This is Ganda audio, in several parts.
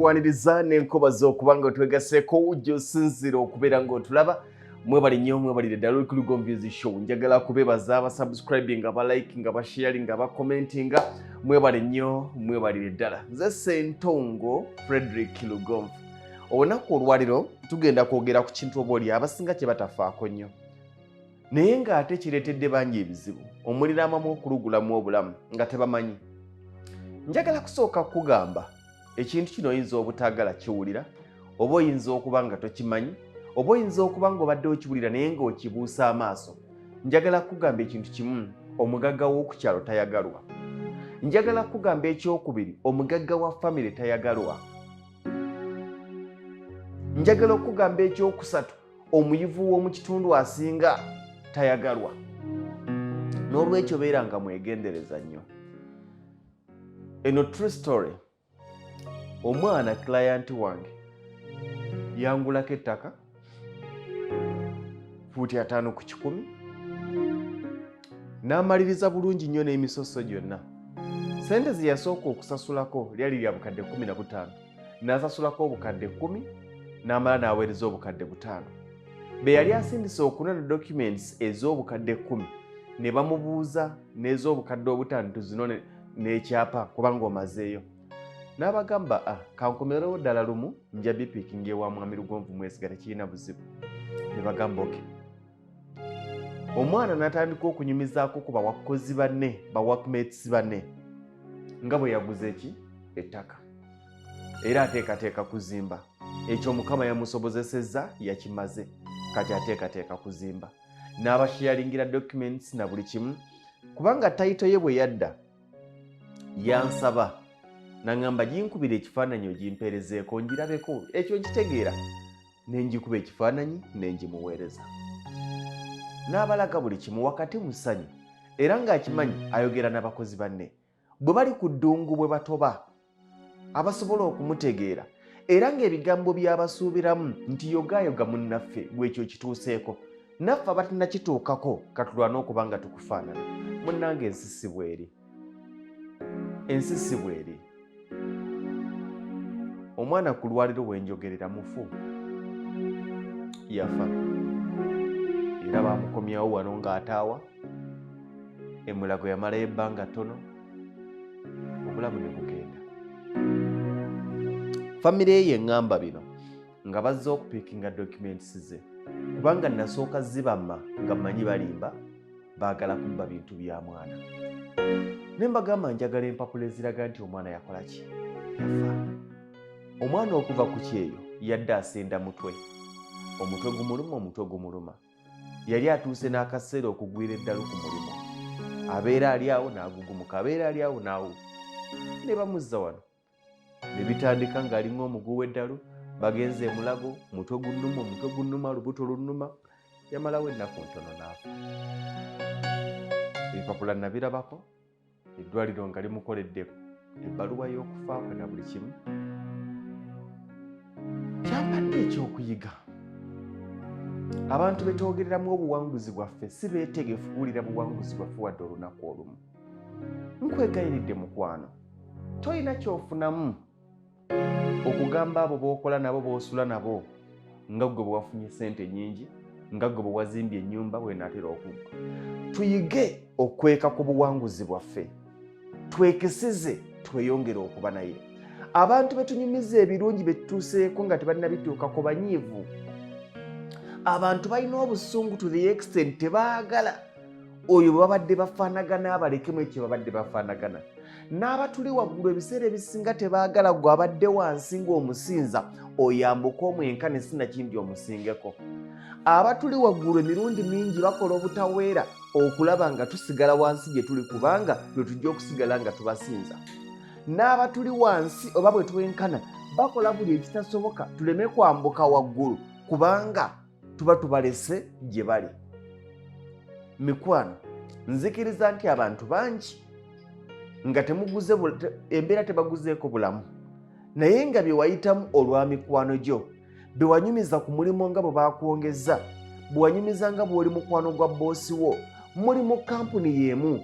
tukwaniriza n'enkoba z'okubanga twegaseeko ujja osinzira okubeera ng'otulaba. Mwebale nnyo, mwebalire ddala oli ku Lugo Music Show. Njagala kubeebaza abasubscribinga, abalikinga, abasharinga, abakomentinga. Mwebale nnyo, mwebalire ddala. Nze Ssentongo Frederick Lugomvu. Olunaku olwaliro tugenda kwogera ku kintu obaoli abasinga kye batafaako nnyo. Naye ng'ate kireetedde bangi ebizibu. Omulira amamu okulugulamu obulamu nga tebamanyi. Njagala kusooka kugamba ekintu kino oyinza obutaagala kiwulira, oba oyinza okuba nga tokimanyi, oba oyinza okuba ng'obadde okiwulira naye ng'okibuusa amaaso. Njagala kugamba ekintu kimu, omugagga w'oku kyalo tayagalwa. Njagala kugamba ekyokubiri, omugagga wa famire tayagalwa. Njagala okugamba ekyokusatu, omuyivu w'omu kitundu asinga tayagalwa. N'olwekyo beera nga mwegendereza nnyo. Eno true story. Omwana client wange yangulako ettaka fuuti 5 ku 10, n'amaliriza bulungi nnyo n'emisoso gyonna. Sente ze yasooka okusasulako lyali lya bukadde 15, n'asasulako obukadde 10, n'amala n'aweereza obukadde 5. Be yali asindise okunona documents ez'obukadde 10 ne bamubuuza n'ez'obukadde 5 tuzinone n'ekyapa kubanga omazeeyo. N'abagamba kankomerewo ddala lumu nja bipikinga ewa Mwami Lugomvu Mwesiga tekirina buzibu. Ne bagamba oke. Omwana n'atandika okunyumizaako ku bawakozi banne, bawakmates banne, nga bwe yaguze ettaka. Era ateekateeka kuzimba. Ekyo Mukama yamusobozesezza yakimaze, kati ateekateeka kuzimba. N'abasharingira documents na buli kimu, kubanga tayito ye bwe yadda yansaba n'angamba ginkubira ekifaananyi ogimpeerezeeko ngirabeko, ekyo nkitegeera. Ne ngikuba ekifaananyi ne ngimuweereza. N'abalaga buli kimu wakati mu ssanyu, era ng'akimanyi ayogera n'abakozi banne. Bwe bali ku ddungu bwe batoba, abasobola okumutegeera, era ng'ebigambo by'abasuubiramu nti yogayoga munnaffe gwekyo kituuseeko, naffe abatanakituukako katulwana okuba nga tukufaanana. Munnange ensisi bw'eri. Ensisi bw'eri. Omwana ku lwaliro bwenjogerera mufu yafa, era bamukomyawo wano ng'ataawa. Emulago yamalayo ebbanga ttono, obulamu ne bugenda. Famire ye yeŋŋamba bino nga bazze okupiikinga documents ze, kubanga nasooka zibamma nga mmanyi balimba baagala kubba bintu bya mwana. Ne mbagamba njagala empapula eziraga nti omwana yakola ki? Yafa. Omwana okuva ku kyeyo yadde asenda mutwe. Omutwe gumuluma, omutwe gumuluma. Yali atuuse n'akaseera okugwira eddalu ku mulimu. Abeera ali awo n'agugumuka, abeera ali awo n'awo. Ne bamuzza wano. Ne bitandika ng'alimu omuguu w'eddalu, bagenze emulago, mutwe gunnuma, lubuto lunnuma. Yamalawo ennaku ntono n'afa. Ebipapula nabirabako, eddwaliro nga limukoledde ebbaluwa y'okufaako na buli kimu. Kyambadde ekyokuyiga. Abantu betwogereramu obuwanguzi bwaffe si beetegefu kuwulira buwanguzi bwaffe wadde olunaku olumu. Nkwegayiridde mukwano, toyina kyofunamu okugamba abo b'okola nabo b'osula nabo nga ggwe bwe wafunye ssente nnyingi, nga ggwe bwe wazimbye ennyumba bw'enaatera okugwa. Tuyige okweka ku buwanguzi bwaffe, twekesize tweyongere okuba naye. Abantu betunyumiza ebirungi betutuuseeko nga tebalina bituukako banyiivu. Abantu balina obusungu to the extent tebaagala oyo bwe babadde bafaanagana abalekemu ekyo babadde bafaanagana. N'abatuli waggulu ebiseera ebisinga tebaagala gwe abadde wansi ng'omusinza oyambuka omwenkane sinakindi omusingeko. Abatuli waggulu emirundi mingi bakola obutaweera okulaba nga tusigala wansi gye tuli kubanga lwe tujja okusigala nga tubasinza. N'abatuli wansi oba bwe twenkana bakola buli ekitasoboka tuleme kwambuka waggulu kubanga tuba tubalese gye bali. Mikwano, nzikiriza nti abantu bangi nga temuguze embeera tebaguzeeko bulamu, naye nga bye wayitamu olwa mikwano gyo, bye wanyumiza ku mulimu nga bwe baakwongeza, bwe wanyumiza nga bw'oli mukwano gwa boosi wo, muli mu kampuni y'emu,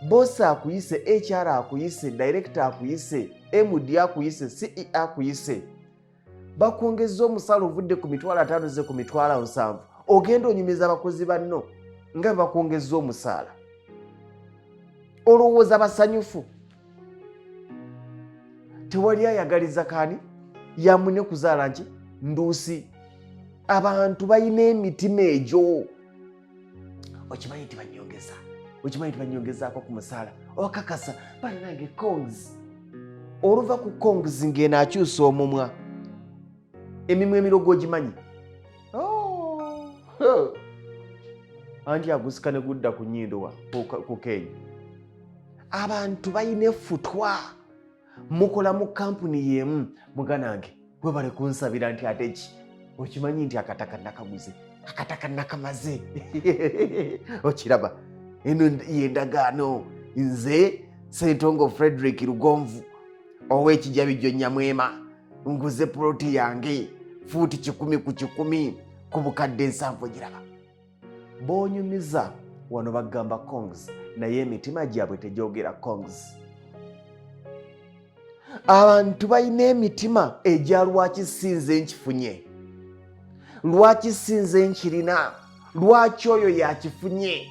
boosi akuyise, HR akuyise, director akuyise, MD akuyise, CE akuyise, bakwongeza omusaala ovudde ku mitwalo 5 ze ku mitwalo 7, ogenda onyumiza abakozi banno nga bakwongeza omusaala. Olowooza basanyufu? Tewali ayagaliza kaani yamune kuzaala nki nduusi. Abantu balina emitima egyo. Okimanyi nti banyongeza, okimanyi nti banyongezaako ku musaala, okakasa bannange kongs. Oluva ku kongs ng'eno akyusa omumwa, emimwa emirogo ogimanyi? Anti agusika ne gudda ku nnyindo ku Kenya. Abantu balina effutwa. Mukola mu kampuni y'emu, muganange webale kunsabira nti ate ki okimanyi nti akataka nakaguze, akataka nakamaze. Okiraba eno y'endagaano, nze Ssentongo Frederick Lugonvu ow'Ekijabijjo Nyamwema nguze puloti yange fuuti 10 ku 10 ku bukadde 7. Giraba bonyumiza wano bagamba kongs, naye emitima gyabwe tegyogera kongs. Abantu balina emitima egya lwaki sinze nkifunye, lwaki sinze nkirina, lwaki oyo yakifunye.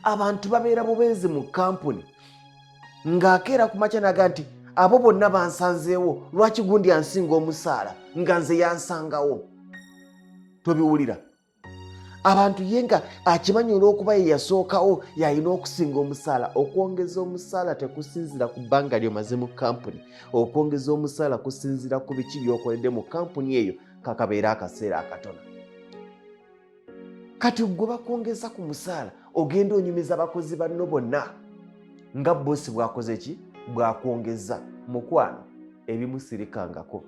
Abantu babeera bubenzi mu kampuni ng'akeera ku makya naga nti abo bonna bansanzeewo, lwaki gundi ansinga omusaala nga nze yansangawo. Tobiwulira? Abantu yenga akimanyi olw'okuba ye yasookawo yalina okusinga omusaala. Okwongeza omusaala tekusinzira ku bbanga lyomaze mu kampuni, okwongeza omusaala kusinzira ku biki by'okoledde mu kampuni eyo kakabeera akaseera akatono. Kati gwe bakwongeza ku musaala ogenda onyumiza abakozi banno bonna nga boosi bwakoze ki, bwakwongeza. Mukwano ebimusirikangako,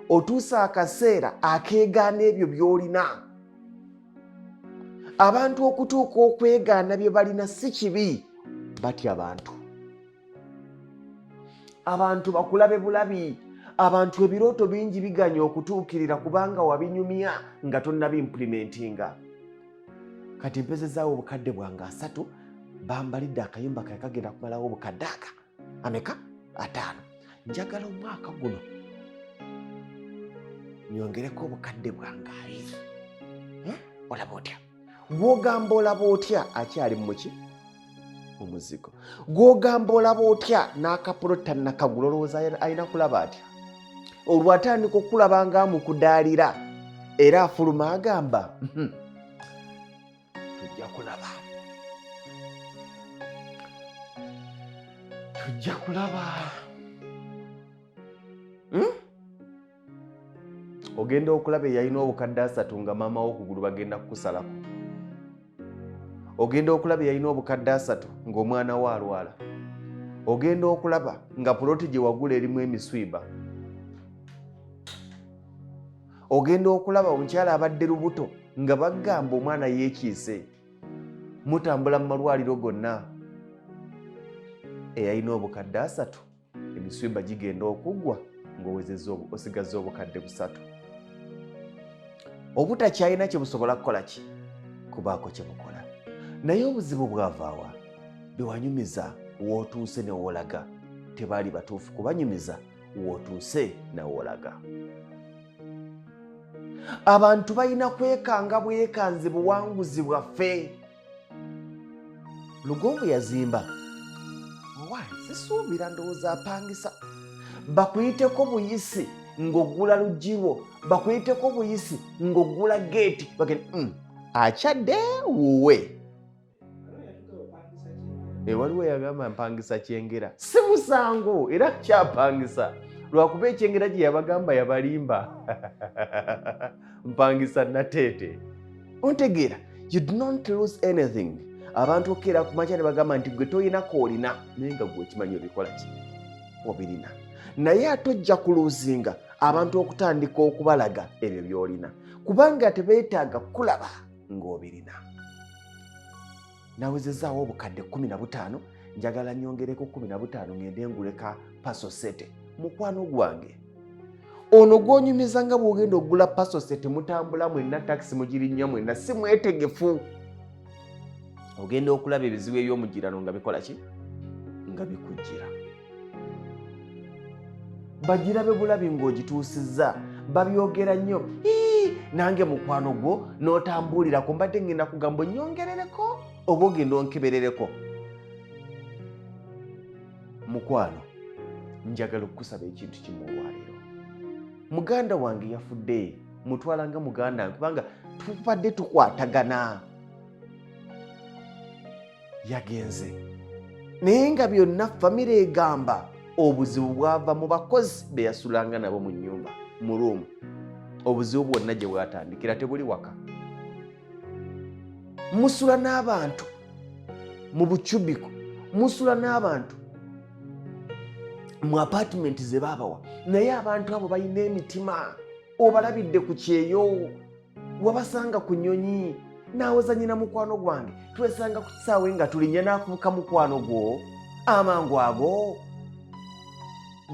otuusa akaseera akeegaana ebyo by'olina. Abantu okutuuka okwegaana bye balina si kibi, batya abantu. Abantu bakulabe bulabi, abantu ebirooto bingi biganya okutuukirira kubanga wabinyumya nga tonnabimpulimentinga. Kati mpezezaawo obukadde bwange 3 bambalidde akayumba kaye kagenda kumalawo obukadde aka ameka 5. Njagala omwaka guno nyongereko obukadde bwange 2. Olaba otya? Gwogamba olaba otya akyali muki mu muzigo? Gwogamba olaba otya n'akapolota nakagula olowooza alina kulaba atya? Olwo atandika okulaba nga amukudaalira era afuluma agamba tujja kulaba, tujja kulaba. Ogenda okulaba yalina obukadde 3 nga maama wo okugulu bagenda kukusalako. Ogenda okulaba yalina obukadde 3 ng'omwana we alwala. Ogenda okulaba nga puloti gye wagula erimu emiswiba. Ogenda okulaba omukyala abadde lubuto nga bagamba omwana yeekiise. Mutambula mu malwaliro gonna. Eyalina obukadde 3 emiswiba gigenda okuggwa ng'owezezza osigazza obukadde 3. Obutakyalina kye busobola kukola ki? Kubaako kye bukola. Naye obuzibu bwavaawa? Bewanyumiza wootuuse ne woolaga. Tebaali batuufu kubanyumiza wootuuse ne woolaga. Abantu balina kwekanga bwekanze buwanguzi bwaffe. Lugonvu yazimba. Sisuubira ndowooza apangisa. Bakuyiteko buyisi ng'oggula luggiwo, bakuyiteko buyisi ng'oggula geeti. Akyadde wuwe. Waliwo yagamba mpangisa kyengera. Si musango era kyapangisa. Lwakuba ekyengera gye yabagamba yabalimba. Mpangisa nateete. Ontegeera, you do not lose anything. Abantu okera ku makya ne bagamba nti gwe toyina koolina naye nga gwe okimanyi obikola ki? Obirina. Naye ate ojja kuluuzinga abantu okutandika okubalaga ebyo by'olina kubanga tebeetaaga kulaba ng'obirina. Nawezezaawo obukadde 15, njagala nyongereko 15 ngende ngule ka paso sete. Mukwano gwange ono gwonyumiza nga bw'ogenda ogula paso sete mutambula mwenna takisi mugirinnya mwenna si mwetegefu. Ogenda okulaba ebizibu eby'omugirano nga bikola ki? Nga bikujjira. bagirabe bulabi ng'ogituusizza babyogera nnyo nange mukwano gwo n'otambulirako mbadde ngenda kugamba onnyongerereko oba ogenda onkeberereko. Mukwano, njagala okukusaba ekintu kimu olwaleero. Muganda wange yafudde, mutwala nga muganda wange kubanga tubadde tukwatagana. Yagenze naye nga byonna famire egamba obuzibu bwava mu bakozi be yasulanga nabo mu nnyumba mu ruumu. Obuzibu bwonna gye bwatandikira tebuli waka. Musula n'abantu mu bucubico, musula n'abantu mu apartment ze baabawa, naye abantu abo balina emitima. Obalabidde ku kyeyo, wabasanga ku nnyonyi. Naawe zanyina mukwano gwange twesanga ku kisaawe nga tulinnya n'afuuka mukwano gwo amangu ago.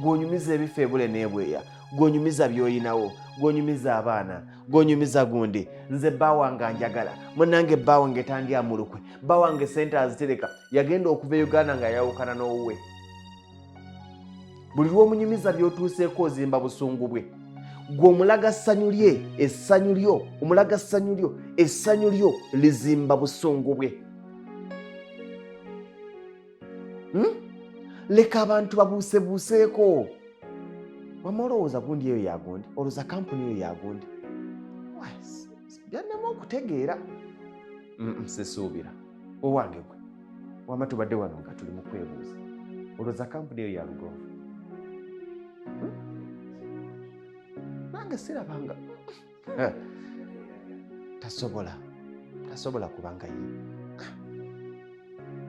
Gw'onyumiza ebifeebule n'ebweya, gw'onyumiza by'oyinawo, gw'onyumiza abaana, gw'onyumiza gundi. Nze bba wange anjagala, munnange bba wange tandya mu lukwe, bba wange sente azitereka, yagenda okuva e Uganda nga yawukana n'owuwe. Buli lw'omunyumiza by'otuuseeko ozimba busungu bwe. Gw'omulaga ssanyu lye, essanyu lyo, omulaga ssanyu lyo, essanyu lyo lizimba busungu bwe. Leka abantu babuusebuuseeko. Wamma olowooza gundi eyo yagundi, olowooza kampuni eyo yagundi. Byannema okutegeera. Sesuubira owange gwe, wamma tubadde wano nga tuli mu kwebuuza, olowooza kampuni eyo ya Lugonvu? Nange sirabanga. Tasobola kubanga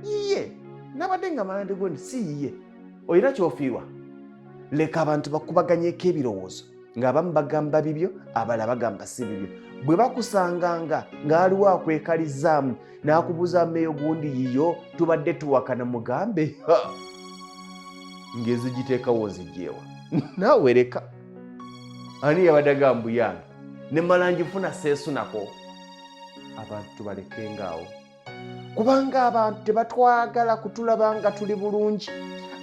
yiye. Nabadde nga malande gondi si yiye. Oyina kyofiirwa. Leka abantu bakubaganyeko ebirowoozo ng'abamu bagamba bibyo, abalala bagamba si bibyo. Bwe bakusanganga ng'aliwo akwekalizzaamu n'akubuuza mmeeyo gundi yiyo tubadde tuwakana mugambe ng'ezigiteekawo nzigyewa. Naawe leka. Ani yabadde agamba yange ne mmala ngifuna seesunako. Abantu tubalekengawo kubanga abantu tebatwagala kutulaba nga tuli bulungi.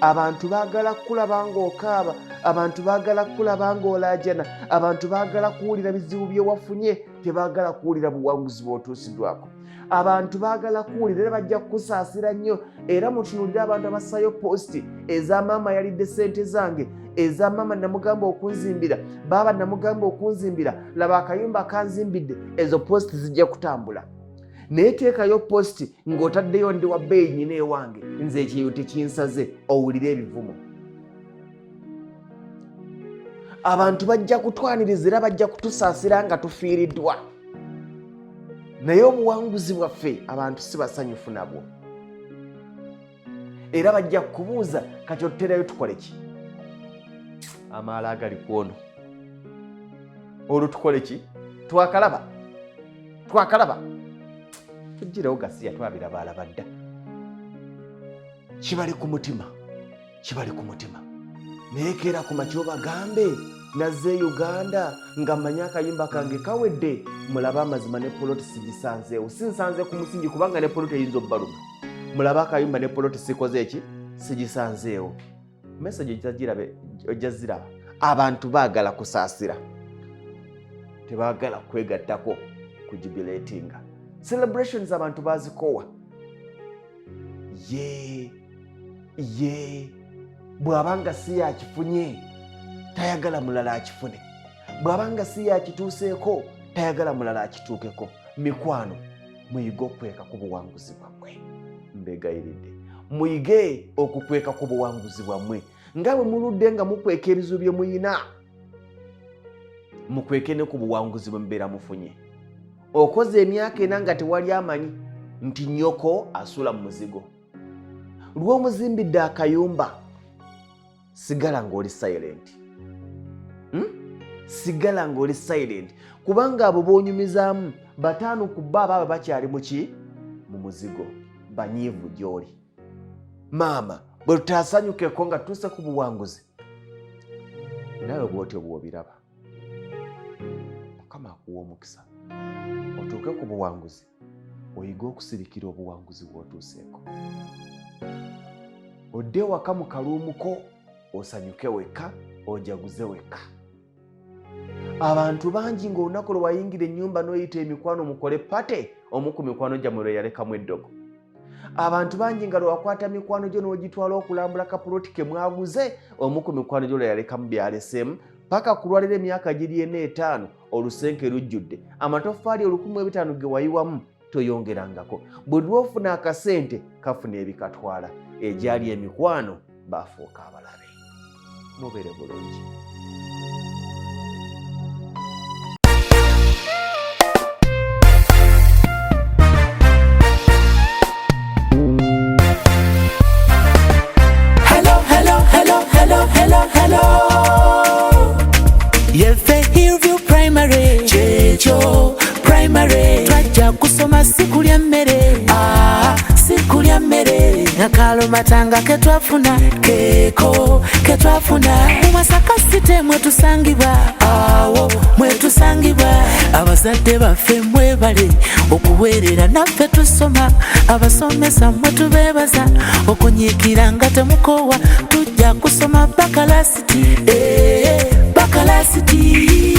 Abantu baagala kulaba ng'okaaba, abantu baagala kulaba ng'olaajana, abantu baagala kuwulira bizibu bye wafunye, tebaagala kuwulira buwanguzi bw'otuusiddwako. Abantu baagala kuwulira era bajja kukusaasira nnyo. Era mutunuulire abantu abassaayo positi eza maama yalidde ssente zange, eza maama namugamba okunzimbira, baaba namugamba okunzimbira, laba akayumba kanzimbidde. Ezo positi zijja kutambula. Naye teekayo positi ng'otaddeyo ndi wa bbeeyi nyina ewange, nze ekyeyo tekinsaze, owulire ebivumo. Abantu bajja kutwaniriza era bajja kutusaasira nga tufiiriddwa. Naye obuwanguzi bwaffe abantu si basanyufu nabwo. Era bajja kubuuza kati otuteerayo tukole ki? Amaala agali ku ono. Olwo tukole ki? Twakalaba. Tugirewo gasiya twabiraba alaba dda. Kibali ku mutima. Naye keera ku makya obagambe nazze Uganda nga mmanyi akayimba kange kawedde, mulabe amazima ne poloti sigisanzeewo. Sinsanze ku musingi kubanga ne poloti eyinza obbaluma. Mulabe akayimba ne poloti sikoze eki? Sigisanzeewo. Message ojja ziraba. Abantu baagala kusaasira, tebaagala kwegattako ku jubilatinga. Celebrations abantu bazikowa. Bw'abanga si yakifunye tayagala mulala akifune. Bw'abanga si yakituuseeko tayagala mulala akituukeko. Mikwano, muyige okukweka ku buwanguzi bwammwe. Mbeegayiridde, muyige okukweka ku buwanguzi bwammwe. Nga bwe muludde nga mukweka ebizibu bye muyina, mukweke ne ku buwanguzi bwe mubeera mufunye. Okoze emyaka ena nga tewali amanyi nti nnyoko asula mu muzigo. Lw'omuzimbidde akayumba, sigala ng'oli silent. Sigala ng'oli silent. Kubanga abo b'onyumizaamu bataano ku bbo abaaba bakyali mu muzigo. Banyiivu gy'oli. Maama, bwe tutaasanyukeko nga tuuse ku buwanguzi, nawe bw'otyo bw'obiraba. Mukama akuwa omukisa. Otuuke ku buwanguzi, oyige okusirikira obuwanguzi bw'otuuseeko. Odde waka mu kaluumuko osanyuke wekka, ojaguze wekka. Abantu bangi ng'olunaku lwe wayingira ennyumba n'oyita emikwano mukole pate, omu ku mikwano gyammwe lwe yalekamu eddogo. Abantu bangi nga lwe wakwata mikwano gyo n'ogitwala okulambula kapuloti ke mwaguze, omu ku mikwano gyo lwe yalekamu byaleseemu, paka kulwalira emyaka giri 4 5 olusenke lujjudde, amatoffaali 1500 ge wayiwamu toyongerangako. Bwe lwofuna akasente kafuna ebikatwala. Egyali emikwano baafuuka abalabe. Mubeere bulungi. Hillview Primary, Checho Primary. Twajja kusoma siku lya mmere, siku lya mmere. Nakalo matanga ketwafuna, keko ketwafuna. Masaka site mwetusangibwa, awo mwetusangibwa. Abazadde baffe mwebale okuweerera naffe tusoma. Abasomesa mwetubeebaza okunyiikira nga temukowa. Tujja kusoma bakalasiti, bakalasiti.